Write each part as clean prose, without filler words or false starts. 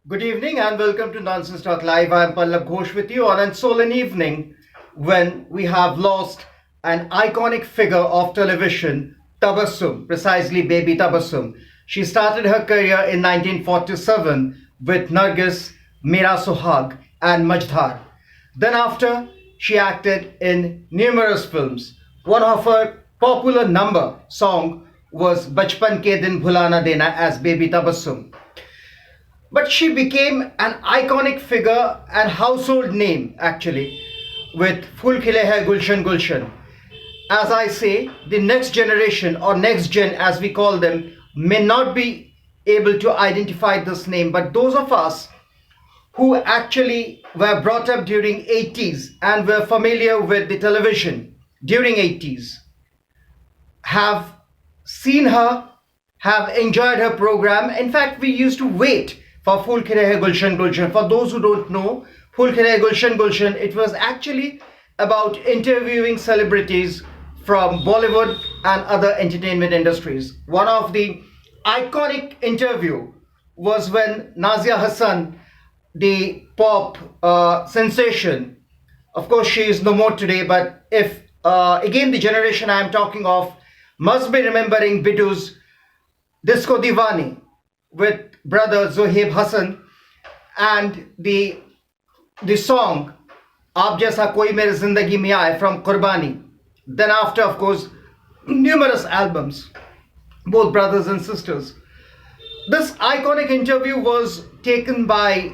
Good evening and welcome to Nonsense Talk Live. I'm Pallab Ghosh with you on a solemn evening when we have lost an iconic figure of television, Tabassum, precisely baby Tabassum. She started her career in 1947 with Nargis, Mera Sohag and Majdar. Then after, she acted in numerous films. One of her popular number song was Bachpan Ke Din Bhulana Dena as baby Tabassum. But she became an iconic figure and household name actually with Phool Khilein Gulshan Gulshan. As I say, the next generation or next gen as we call them may not be able to identify this name, but those of us who actually were brought up during 80s and were familiar with the television during 80s have seen her, have enjoyed her program. In fact, we used to wait for Phool Khilein Gulshan Gulshan. For those who don't know, Phool Khilein Gulshan Gulshan, it was actually about interviewing celebrities from Bollywood and other entertainment industries. One of the iconic interview was when Nazia Hassan, the pop sensation, of course she is no more today, but if again the generation I am talking of must be remembering Bidu's Disco Divani with brother Zohaib Hassan and the song Aap Jaisa Koi Mere Zindagi Mein Aaye from Qurbani. Then after, of course, numerous albums, both brothers and sisters. This iconic interview was taken by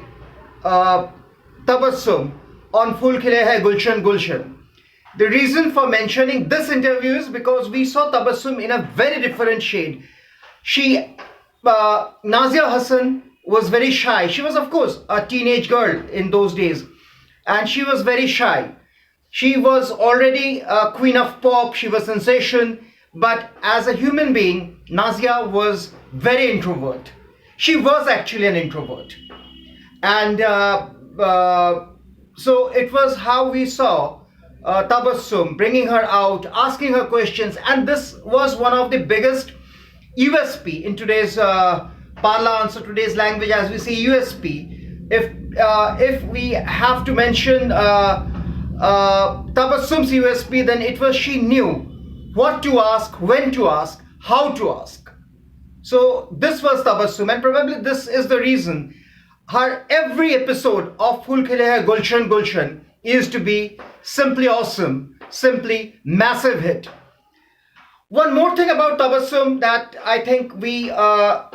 Tabassum on Phool Khilein Gulshan Gulshan. The reason for mentioning this interview is because we saw Tabassum in a very different shade. Nazia Hassan was very shy. She was, of course, a teenage girl in those days, and she was very shy. She was already a queen of pop. She was sensation, but as a human being, Nazia was very introvert. She was actually an introvert, and so it was how we saw Tabassum bringing her out, asking her questions, and this was one of the biggest USP in today's parlance or today's language, as we say USP. If we have to mention Tabassum's USP, then it was she knew what to ask, when to ask, how to ask. So this was Tabassum, and probably this is the reason her every episode of Phool Khilein Gulshan Gulshan is to be simply awesome, simply massive hit. One more thing about Tabassum that I think we have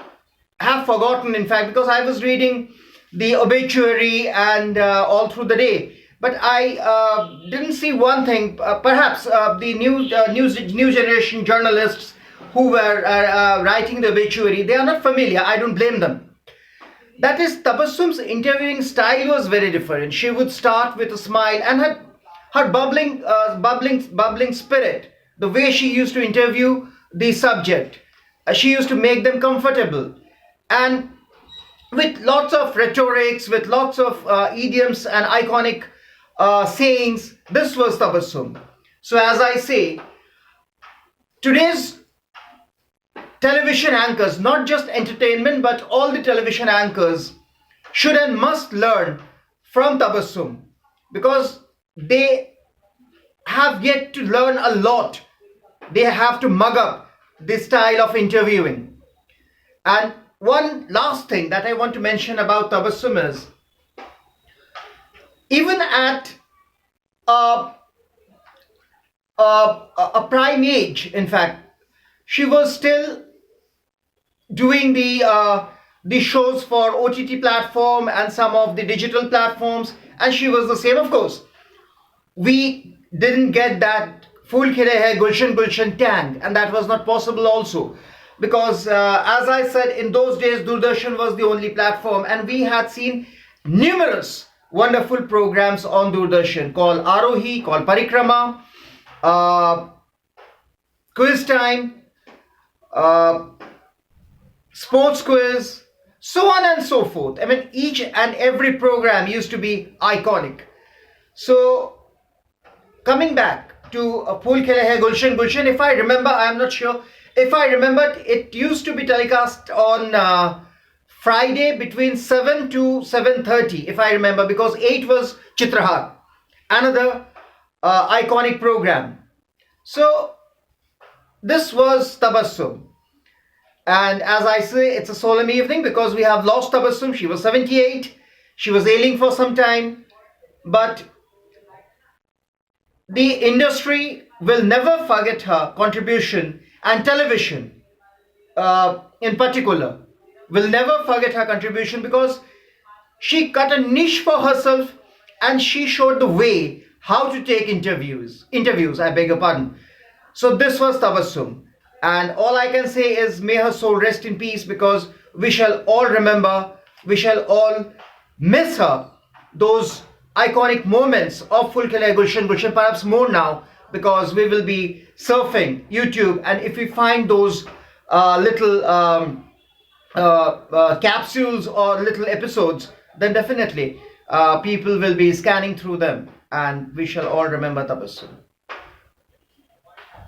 forgotten, in fact, because I was reading the obituary and all through the day, but I didn't see one thing. Perhaps the new generation journalists who were writing the obituary, they are not familiar. I don't blame them. That is, Tabassum's interviewing style was very different. She would start with a smile and her bubbling spirit, the way she used to interview the subject, she used to make them comfortable, and with lots of rhetorics, with lots of idioms and iconic sayings. This was Tabassum. So as I say, today's television anchors, not just entertainment, but all the television anchors should and must learn from Tabassum, because they have yet to learn a lot. They have to mug up this style of interviewing. And one last thing that I want to mention about Tabassum is, even at a prime age, in fact, she was still doing the shows for OTT platform and some of the digital platforms, and she was the same. Of course, we didn't get that Phool Khilein Gulshan Gulshan tang, and that was not possible also because as I said, in those days Doordarshan was the only platform, and we had seen numerous wonderful programs on Doordarshan called Arohi, called Parikrama, Quiz Time, Sports Quiz, so on and so forth. I mean, each and every program used to be iconic. So coming back to Phool Khilein Gulshan Gulshan, if I remember, I am not sure, if I remember, it used to be telecast on Friday between 7 to 7:30, if I remember, because 8 was Chitrahar, another iconic program. So this was Tabassum. And as I say, it's a solemn evening because we have lost Tabassum. She was 78. She was ailing for some time. But the industry will never forget her contribution, and television in particular will never forget her contribution, because she cut a niche for herself and she showed the way how to take interviews, I beg your pardon. So this was Tabassum, and all I can say is may her soul rest in peace, because we shall all remember, we shall all miss her, those iconic moments of Phool Khilein Gulshan, perhaps more now, because we will be surfing YouTube, and if we find those little capsules or little episodes, then definitely people will be scanning through them, and we shall all remember Tabassum.